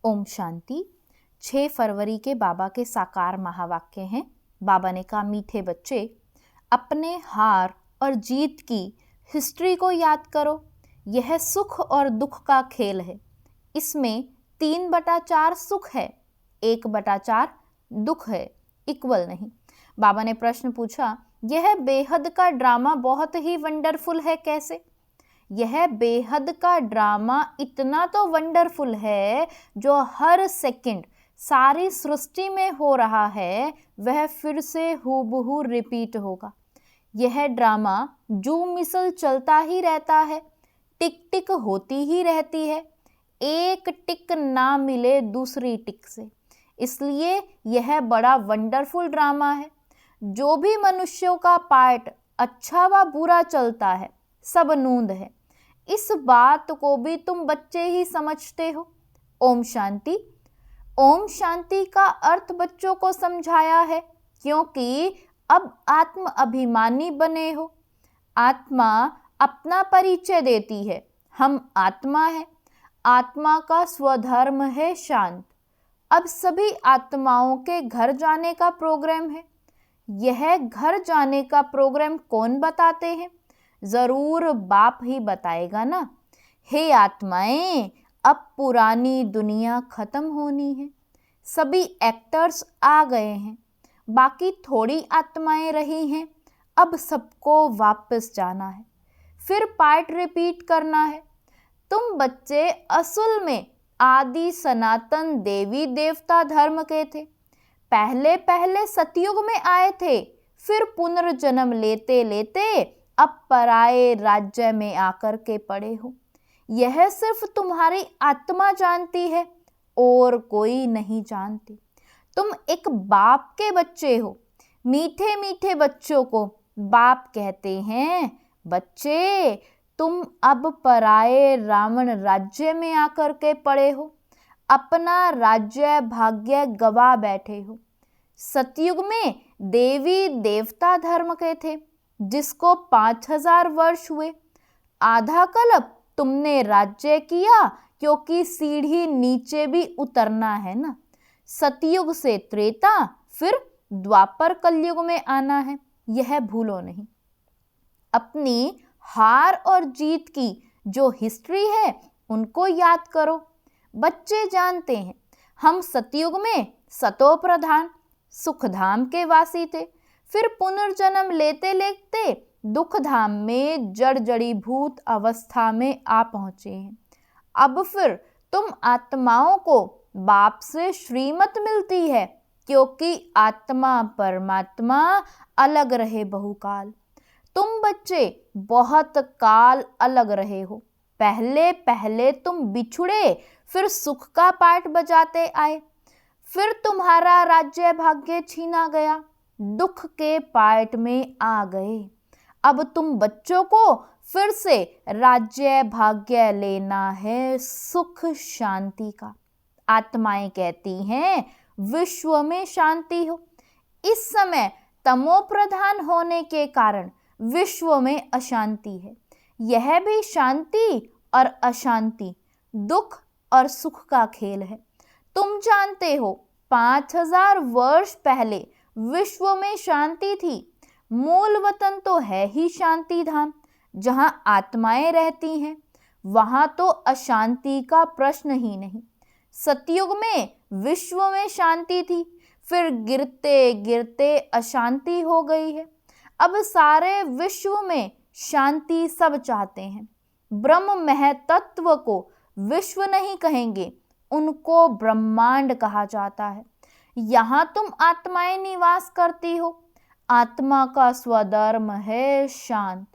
ओम शांति। 6 फरवरी के बाबा के साकार महावाक्य हैं। बाबा ने कहा, मीठे बच्चे, अपने हार और जीत की हिस्ट्री को याद करो। यह सुख और दुख का खेल है। इसमें 3/4 सुख है, 1/4 दुख है, इक्वल नहीं। बाबा ने प्रश्न पूछा, यह बेहद का ड्रामा बहुत ही वंडरफुल है कैसे? यह बेहद का ड्रामा इतना तो वंडरफुल है जो हर सेकंड सारी सृष्टि में हो रहा है, वह फिर से हूबहू रिपीट होगा। यह ड्रामा जो मिसल चलता ही रहता है, टिक टिक होती ही रहती है, एक टिक ना मिले दूसरी टिक से। इसलिए यह बड़ा वंडरफुल ड्रामा है। जो भी मनुष्यों का पार्ट अच्छा व बुरा चलता है, सब नूंद है। इस बात को भी तुम बच्चे ही समझते हो। ओम शांति। ओम शांति का अर्थ बच्चों को समझाया है, क्योंकि अब आत्म अभिमानी बने हो। आत्मा अपना परिचय देती है, हम आत्मा है। आत्मा का स्वधर्म है शांत। अब सभी आत्माओं के घर जाने का प्रोग्राम है। यह घर जाने का प्रोग्राम कौन बताते हैं? जरूर बाप ही बताएगा ना। हे आत्माएं, अब पुरानी दुनिया खत्म होनी है। सभी एक्टर्स आ गए हैं, बाकी थोड़ी आत्माएं रही हैं। अब सबको वापस जाना है, फिर पार्ट रिपीट करना है। तुम बच्चे असल में आदि सनातन देवी देवता धर्म के थे। पहले पहले सतयुग में आए थे, फिर पुनर्जन्म लेते लेते अब पराये राज्य में आकर के पड़े हो। यह सिर्फ तुम्हारी आत्मा जानती है, और कोई नहीं जानती। तुम एक बाप के बच्चे हो। मीठे मीठे बच्चों को बाप कहते हैं। बच्चे, तुम अब पराये रावण राज्य में आकर के पड़े हो। अपना राज्य भाग्य गवा बैठे हो। सतयुग में देवी देवता धर्म के थे, जिसको 5000 वर्ष हुए। आधा कल्प तुमने राज्य किया, क्योंकि सीढ़ी नीचे भी उतरना है ना। सतयुग से त्रेता, फिर द्वापर कलयुग में आना है, यह भूलो नहीं। अपनी हार और जीत की जो हिस्ट्री है, उनको याद करो। बच्चे जानते हैं, हम सतयुग में सतो प्रधान सुखधाम के वासी थे। फिर पुनर्जन्म लेते लेते दुख धाम में जड़ जड़ीभूत अवस्था में आ पहुंचे हैं। अब फिर तुम आत्माओं को बाप से श्रीमत मिलती है, क्योंकि आत्मा परमात्मा अलग रहे बहुकाल। तुम बच्चे बहुत काल अलग रहे हो। पहले पहले तुम बिछुड़े, फिर सुख का पाठ बजाते आए। फिर तुम्हारा राज्य भाग्य छीना गया, दुख के पार्ट में आ गए। अब तुम बच्चों को फिर से राज्य भाग्य लेना है, सुख शांति का। आत्माएं कहती हैं, विश्व में शांति हो। इस समय तमो प्रधान होने के कारण विश्व में अशांति है। यह भी शांति और अशांति, दुख और सुख का खेल है। तुम जानते हो, 5000 वर्ष पहले विश्व में शांति थी। मूल वतन तो है ही शांति धाम, जहां आत्माएं रहती हैं। वहां तो अशांति का प्रश्न ही नहीं। सतयुग में विश्व में शांति थी, फिर गिरते गिरते अशांति हो गई है। अब सारे विश्व में शांति सब चाहते हैं। ब्रह्म महतत्व को विश्व नहीं कहेंगे, उनको ब्रह्मांड कहा जाता है। यहाँ तुम आत्माएं निवास करती हो। आत्मा का स्वधर्म है शांत।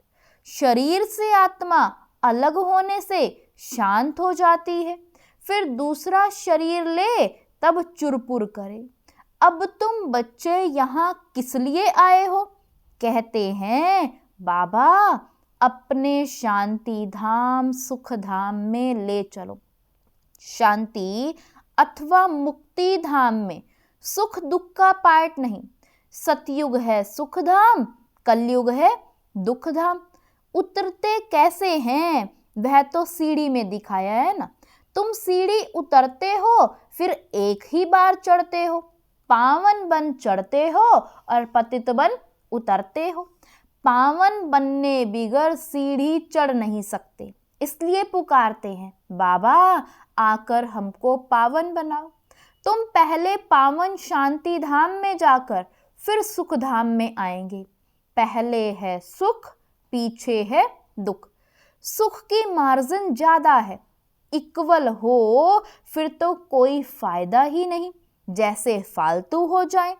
शरीर से आत्मा अलग होने से शांत हो जाती है, फिर दूसरा शरीर ले तब चुरपुर करे। अब तुम बच्चे यहाँ किस लिए आए हो? कहते हैं, बाबा अपने शांति धाम सुख धाम में ले चलो। शांति अथवा मुक्ति धाम में सुख दुख का पार्ट नहीं। सतयुग है सुख धाम, कलयुग है दुख धाम। उतरते कैसे हैं, वह तो सीढ़ी में दिखाया है ना। तुम सीढ़ी उतरते हो फिर एक ही बार चढ़ते हो, पावन बन चढ़ते हो और पतित बन उतरते हो। पावन बनने बिगर सीढ़ी चढ़ नहीं सकते, इसलिए पुकारते हैं बाबा आकर हमको पावन बनाओ। तुम पहले पावन शांति धाम में जाकर फिर सुख धाम में आएंगे। पहले है सुख, पीछे है दुख। सुख की मार्जिन ज्यादा है, इक्वल हो फिर तो कोई फायदा ही नहीं, जैसे फालतू हो जाए।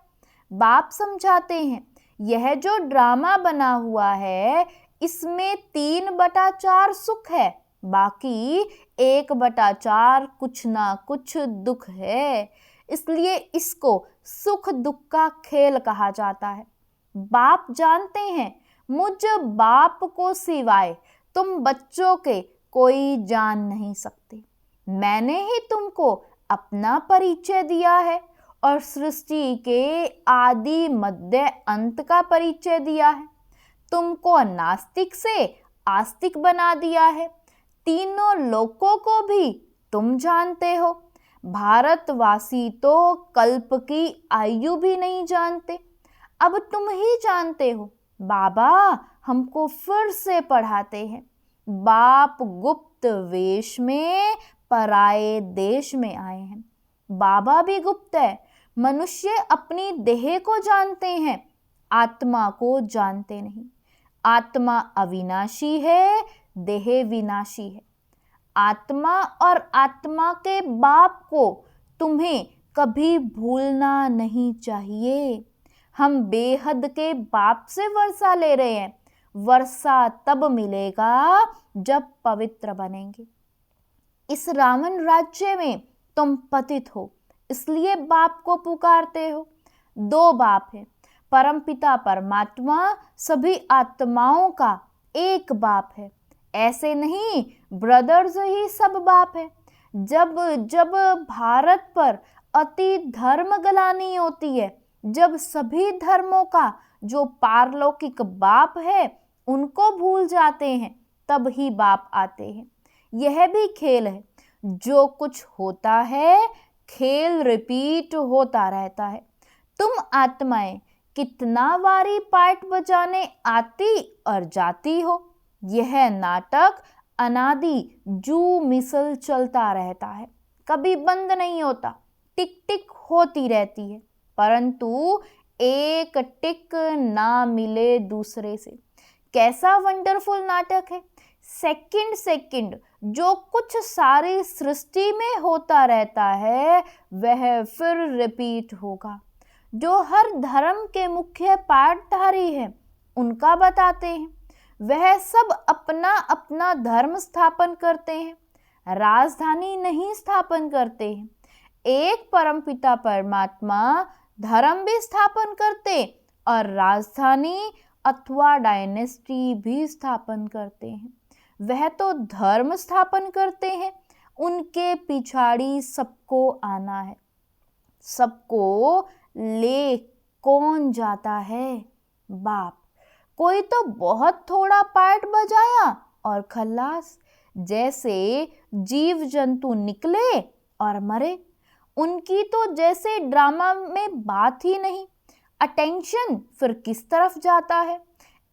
बाप समझाते हैं यह जो ड्रामा बना हुआ है इसमें 3/4 सुख है, बाकी 1/4 कुछ ना कुछ दुख है, इसलिए इसको सुख दुख का खेल कहा जाता है। बाप जानते हैं मुझ बाप को सिवाय तुम बच्चों के कोई जान नहीं सकते। मैंने ही तुमको अपना परिचय दिया है और सृष्टि के आदि मध्य अंत का परिचय दिया है। तुमको नास्तिक से आस्तिक बना दिया है। तीनों लोकों को भी तुम जानते हो। भारतवासी तो कल्प की आयु भी नहीं जानते, अब तुम ही जानते हो। बाबा हमको फिर से पढ़ाते हैं। बाप गुप्त वेश में पराए देश में आए हैं। बाबा भी गुप्त है। मनुष्य अपनी देह को जानते हैं, आत्मा को जानते नहीं। आत्मा अविनाशी है, देह विनाशी है। आत्मा और आत्मा के बाप को तुम्हें कभी भूलना नहीं चाहिए। हम बेहद के बाप से वर्षा ले रहे हैं। वर्षा तब मिलेगा जब पवित्र बनेंगे। इस रावण राज्य में तुम पतित हो, इसलिए बाप को पुकारते हो। 2 बाप है, परमपिता परमात्मा सभी आत्माओं का एक बाप है। ऐसे नहीं ब्रदर्स ही सब बाप है। जब जब भारत पर अति धर्म गलानी होती है, जब सभी धर्मों का जो पारलौकिक बाप है उनको भूल जाते हैं, तब ही बाप आते हैं। यह भी खेल है, जो कुछ होता है खेल रिपीट होता रहता है। तुम आत्माएं कितना बारी पार्ट बजाने आती और जाती हो। यह नाटक अनादि जू मिसल चलता रहता है, कभी बंद नहीं होता, टिक टिक होती रहती है, परंतु एक टिक ना मिले दूसरे से। कैसा वंडरफुल नाटक है। सेकंड सेकंड जो कुछ सारी सृष्टि में होता रहता है वह फिर रिपीट होगा। जो हर धर्म के मुख्य पाठधारी हैं उनका बताते हैं। वह सब अपना अपना धर्म स्थापन करते हैं, राजधानी नहीं स्थापन करते हैं। एक परमपिता परमात्मा धर्म भी स्थापन करते और राजधानी अथवा डायनेस्टी भी स्थापन करते हैं। वह तो धर्म स्थापन करते हैं, उनके पिछाड़ी सबको आना है। सबको ले कौन जाता है? बाप। कोई तो बहुत थोड़ा पार्ट बजाया और खल्लास, जैसे जीव जंतु निकले और मरे। उनकी तो जैसे ड्रामा में बात ही नहीं। अटेंशन फिर किस तरफ जाता है?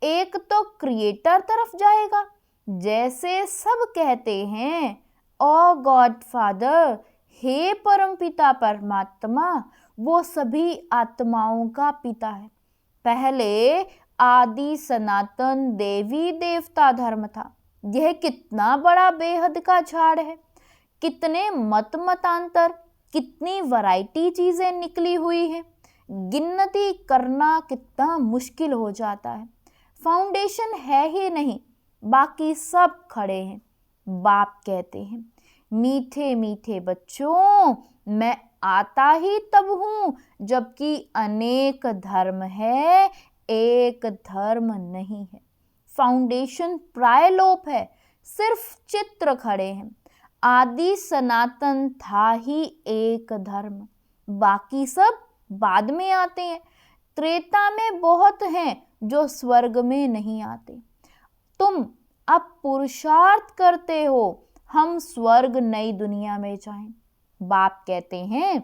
एक तो क्रिएटर तरफ जाएगा, जैसे सब कहते हैं ओ गॉड फादर, हे परमपिता परमात्मा, वो सभी आत्माओं का पिता है। पहले आदि सनातन देवी देवता धर्म था। यह कितना बड़ा बेहद का झाड़ है। कितने मत मतांतर, कितनी वैरायटी चीजें निकली हुई हैं, गिनती करना कितना मुश्किल हो जाता है। फाउंडेशन है ही नहीं, बाकी सब खड़े हैं। बाप कहते हैं मीठे मीठे बच्चों, मैं आता ही तब हूं जबकि अनेक धर्म है, एक धर्म नहीं है। फाउंडेशन प्रायलोप है, सिर्फ चित्र खड़े हैं। आदि सनातन था ही एक धर्म, बाकी सब बाद में आते हैं। त्रेता में बहुत हैं जो स्वर्ग में नहीं आते। तुम अब पुरुषार्थ करते हो हम स्वर्ग नई दुनिया में जाएं। बाप कहते हैं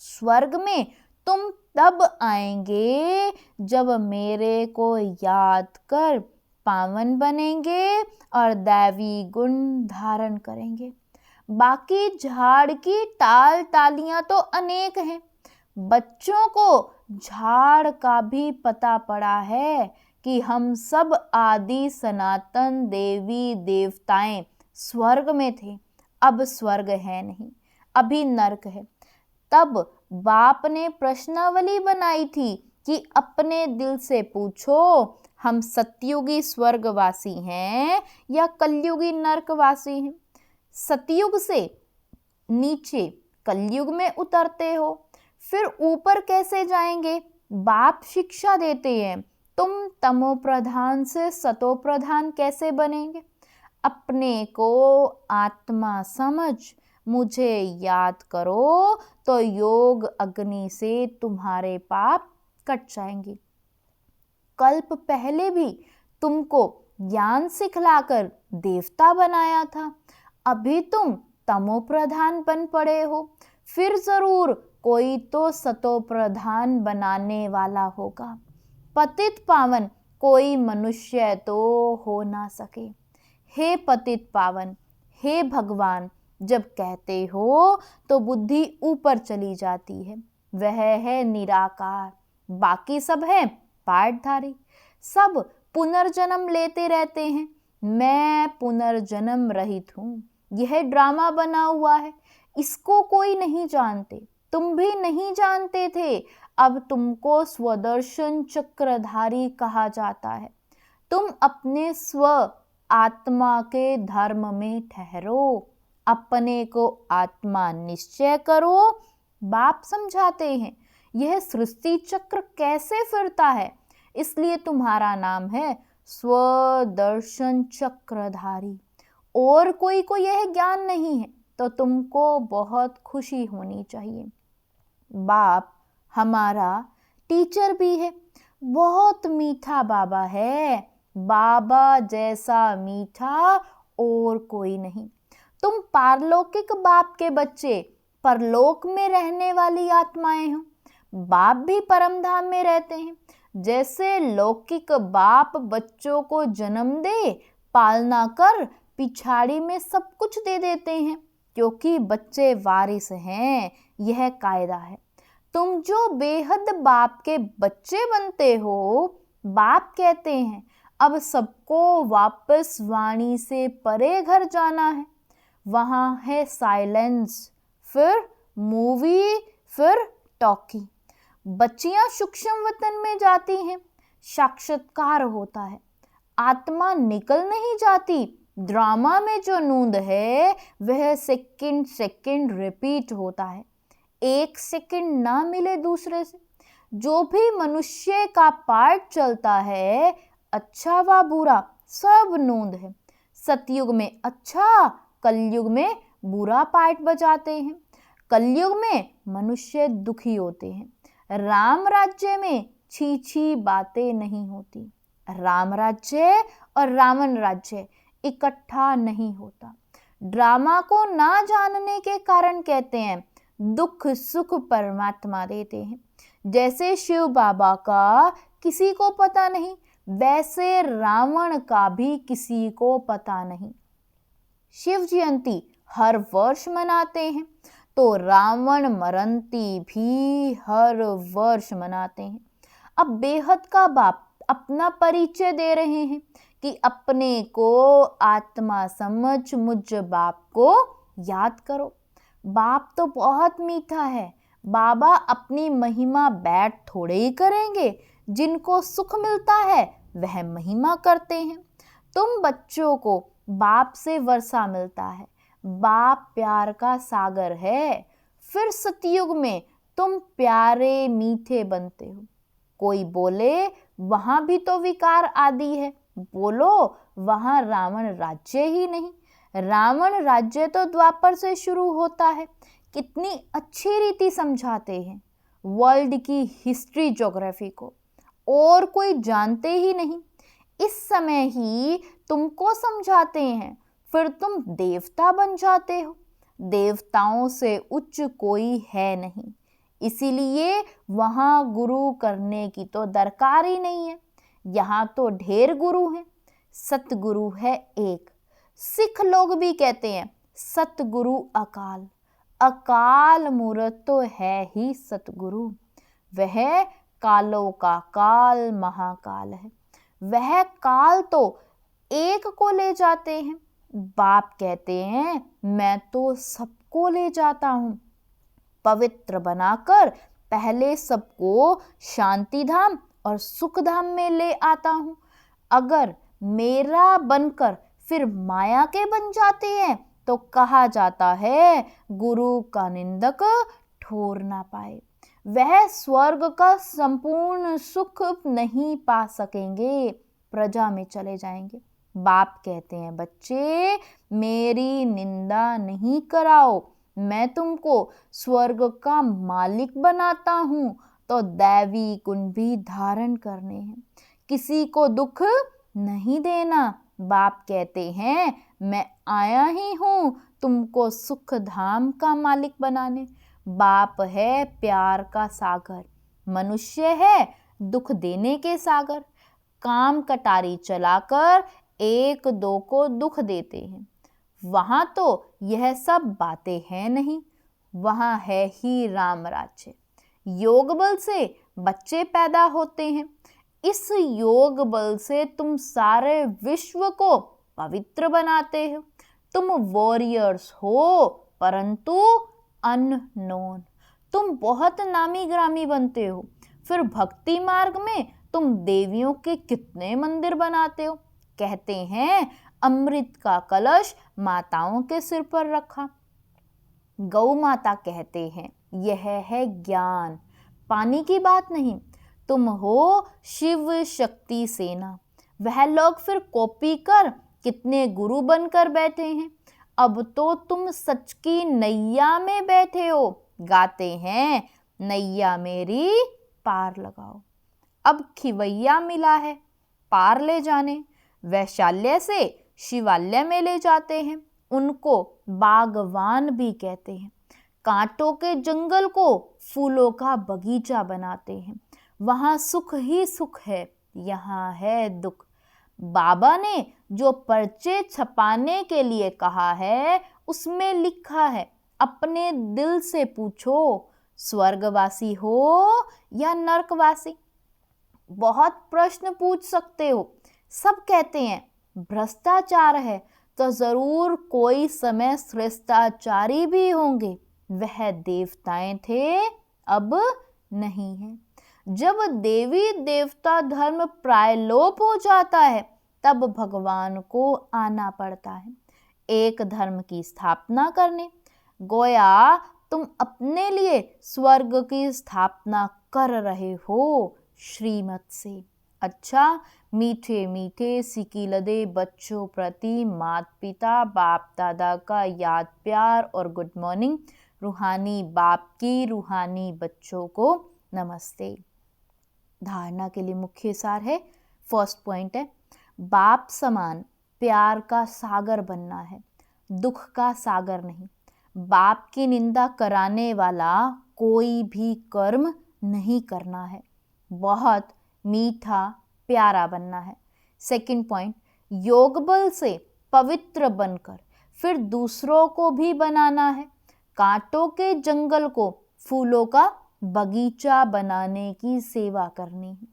स्वर्ग में तुम तब आएंगे जब मेरे को याद कर पावन बनेंगे और दैवी गुण धारण करेंगे। बाकी झाड़ की टाल टालियां तो अनेक हैं। बच्चों को झाड़ का भी पता पड़ा है कि हम सब आदि सनातन देवी देवताएं स्वर्ग में थे। अब स्वर्ग है नहीं, अभी नरक है। तब बाप ने प्रश्नावली बनाई थी कि अपने दिल से पूछो, हम सतयुगी स्वर्गवासी हैं या कलयुगी नरकवासी हैं। सतयुग से नीचे कलयुग में उतरते हो, फिर ऊपर कैसे जाएंगे? बाप शिक्षा देते हैं, तुम तमो प्रधान से सतो प्रधान कैसे बनेंगे? अपने को आत्मा समझ मुझे याद करो तो योग अग्नि से तुम्हारे पाप कट जाएंगे। कल्प पहले भी तुमको ज्ञान सिखलाकर देवता बनाया था, अभी तुम तमो प्रधान बन पड़े हो, फिर जरूर कोई तो सतो प्रधान बनाने वाला होगा। पतित पावन कोई मनुष्य तो हो ना सके। हे पतित पावन, हे भगवान, जब कहते हो तो बुद्धि ऊपर चली जाती है। वह है निराकार, बाकी सब है पार्टधारी। सब पुनर्जन्म लेते रहते हैं। मैं पुनर्जन्म रहित हूँ। यह ड्रामा बना हुआ है, इसको कोई नहीं जानते, तुम भी नहीं जानते थे। अब तुमको स्वदर्शन चक्रधारी कहा जाता है। तुम अपने स्व आत्मा के धर्म में ठहरो, अपने को आत्मा निश्चय करो। बाप समझाते हैं यह सृष्टि चक्र कैसे फिरता है, इसलिए तुम्हारा नाम है स्वदर्शन चक्रधारी। और कोई को यह ज्ञान नहीं है तो तुमको बहुत खुशी होनी चाहिए। बाप हमारा टीचर भी है, बहुत मीठा बाबा है। बाबा जैसा मीठा और कोई नहीं। तुम पारलौकिक बाप के बच्चे, परलोक में रहने वाली आत्माएं हो। बाप भी परम धाम में रहते हैं। जैसे लौकिक बाप बच्चों को जन्म दे, पालना कर पिछाड़ी में सब कुछ दे देते हैं, क्योंकि बच्चे वारिस हैं, यह कायदा है। तुम जो बेहद बाप के बच्चे बनते हो, बाप कहते हैं अब सबको वापस वाणी से परे घर जाना है। वहाँ है साइलेंस, फिर मूवी, फिर टॉकी। बच्चियां सूक्ष्म वतन में जाती हैं, साक्षात्कार होता है। आत्मा निकल नहीं जाती। ड्रामा में जो नूंद है वह सेकंड सेकंड रिपीट होता है, एक सेकंड ना मिले दूसरे से। जो भी मनुष्य का पार्ट चलता है, अच्छा व बुरा, सब नूंद है। सतयुग में अच्छा, कलयुग में बुरा पार्ट बजाते हैं। कलयुग में मनुष्य दुखी होते हैं। राम राज्य में छी छी बातें नहीं होती। राम राज्य और रावण राज्य इकट्ठा नहीं होता। ड्रामा को ना जानने के कारण कहते हैं दुख सुख परमात्मा देते हैं। जैसे शिव बाबा का किसी को पता नहीं, वैसे रावण का भी किसी को पता नहीं। शिव जयंती हर वर्ष मनाते हैं तो रावण मरंती भी हर वर्ष मनाते हैं। अब बेहद का बाप अपना परिचय दे रहे हैं कि अपने को आत्मा समझ मुझ बाप को याद करो। बाप तो बहुत मीठा है। बाबा अपनी महिमा बैठ थोड़े ही करेंगे, जिनको सुख मिलता है वह महिमा करते हैं। तुम बच्चों को बाप से वर्षा मिलता है। बाप प्यार का सागर है। फिर सतयुग में तुम प्यारे मीठे बनते हो। कोई बोले वहां भी तो विकार आदि है, बोलो वहां रावण राज्य ही नहीं। रावण राज्य तो द्वापर से शुरू होता है। कितनी अच्छी रीति समझाते हैं वर्ल्ड की हिस्ट्री ज्योग्राफी को, और कोई जानते ही नहीं। इस समय ही तुमको समझाते हैं फिर तुम देवता बन जाते हो। देवताओं से उच्च कोई है नहीं, इसीलिए वहां गुरु करने की तो दरकार ही नहीं है। यहाँ तो ढेर गुरु हैं, सतगुरु है एक। सिख लोग भी कहते हैं सतगुरु अकाल, अकाल मूरत तो है ही सतगुरु। वह कालों का काल महाकाल है, वह काल तो एक को ले जाते हैं। बाप कहते हैं मैं तो सबको ले जाता हूं, पवित्र बनाकर पहले सबको शांति धाम और सुख धाम में ले आता हूं। अगर मेरा बनकर फिर माया के बन जाते हैं तो कहा जाता है गुरु का निंदक ठोर ना पाए। वह स्वर्ग का संपूर्ण सुख नहीं पा सकेंगे, प्रजा में चले जाएंगे। बाप कहते हैं बच्चे मेरी निंदा नहीं कराओ, मैं तुमको स्वर्ग का मालिक बनाता हूं तो दैवी गुण भी धारण करने हैं, किसी को दुख नहीं देना। बाप कहते हैं मैं आया ही हूं तुमको सुख धाम का मालिक बनाने। बाप है प्यार का सागर, मनुष्य है दुख देने के सागर। काम कटारी चलाकर एक दो को दुख देते हैं। वहां तो यह सब बातें हैं नहीं, वहां है ही राम राज्य। योग बल से बच्चे पैदा होते हैं, इस योग बल से तुम सारे विश्व को पवित्र बनाते हो। तुम वॉरियर्स हो परंतु अननोन, तुम बहुत नामी ग्रामी बनते हो। फिर भक्ति मार्ग में तुम देवियों के कितने मंदिर बनाते हो। कहते हैं अमृत का कलश माताओं के सिर पर रखा। गौ माता कहते हैं यह है ज्ञान, पानी की बात नहीं। तुम हो शिव शक्ति सेना। वह लोग फिर कॉपी कर कितने गुरु बनकर बैठे हैं। अब तो तुम सच की नैया में बैठे हो, गाते हैं नैया मेरी पार लगाओ। अब खिवैया मिला है पार ले जाने, वैशाल्य से शिवालय में ले जाते हैं। उनको बागवान भी कहते हैं। कांटों के जंगल को फूलों का बगीचा बनाते हैं। वहां सुख ही सुख है, यहाँ है दुख। बाबा ने जो पर्चे छपाने के लिए कहा है उसमें लिखा है अपने दिल से पूछो स्वर्गवासी हो या नरकवासी। बहुत प्रश्न पूछ सकते हो। सब कहते हैं भ्रष्टाचार है तो जरूर कोई समय श्रेष्ठाचारी भी होंगे। वह देवताएं थे अब नहीं है। जब देवी देवता धर्म प्रायलोप हो जाता है तब भगवान को आना पड़ता है एक धर्म की स्थापना करने। गोया तुम अपने लिए स्वर्ग की स्थापना कर रहे हो श्रीमत से। अच्छा मीठे मीठे सिकीलदे बच्चों प्रति माता पिता बाप दादा का याद प्यार और गुड मॉर्निंग। रूहानी बाप की रूहानी बच्चों को नमस्ते। धारणा के लिए मुख्य सार है, फर्स्ट पॉइंट है बाप समान प्यार का सागर बनना है, दुख का सागर नहीं। बाप की निंदा कराने वाला कोई भी कर्म नहीं करना है, बहुत मीठा प्यारा बनना है। सेकंड पॉइंट योग बल से पवित्र बनकर फिर दूसरों को भी बनाना है। कांटों के जंगल को फूलों का बगीचा बनाने की सेवा करनी है।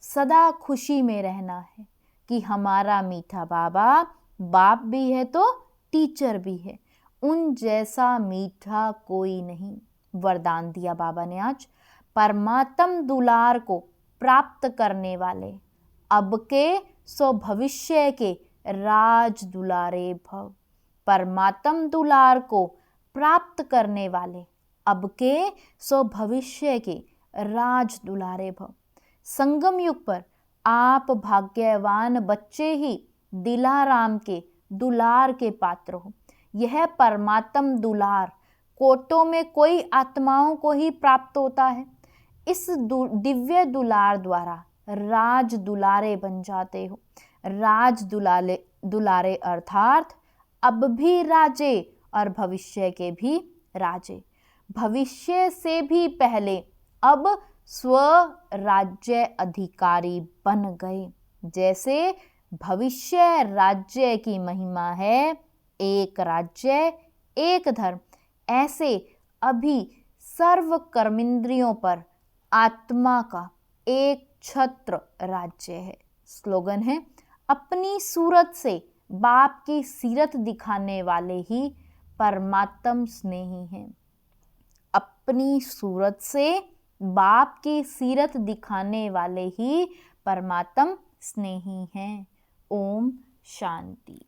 सदा खुशी में रहना है कि हमारा मीठा बाबा बाप भी है तो टीचर भी है, उन जैसा मीठा कोई नहीं। वरदान दिया बाबा ने आज, परमात्म दुलार को प्राप्त करने वाले अब के सो भविष्य के राज दुलारे भव। परमात्म दुलार को प्राप्त करने वाले अब के सो भविष्य के राज दुलारे भव। संगम युग पर आप भाग्यवान बच्चे ही दिलाराम के दुलार के पात्र हो। यह परमात्म दुलार कोटों में कोई आत्माओं को ही प्राप्त होता है। इस दिव्य दुलार द्वारा राज दुलारे बन जाते हो। राज दुलारे अर्थात अब भी राजे और भविष्य के भी राजे। भविष्य से भी पहले अब स्वराज्य अधिकारी बन गए। जैसे भविष्य राज्य की महिमा है, एक राज्य एक धर्म, ऐसे अभी सर्व कर्मेंद्रियों पर आत्मा का एक छत्र राज्य है। स्लोगन है, अपनी सूरत से बाप की सीरत दिखाने वाले ही परमात्म स्नेही हैं। अपनी सूरत से बाप की सीरत दिखाने वाले ही परमात्म स्नेही हैं। ओम शांति।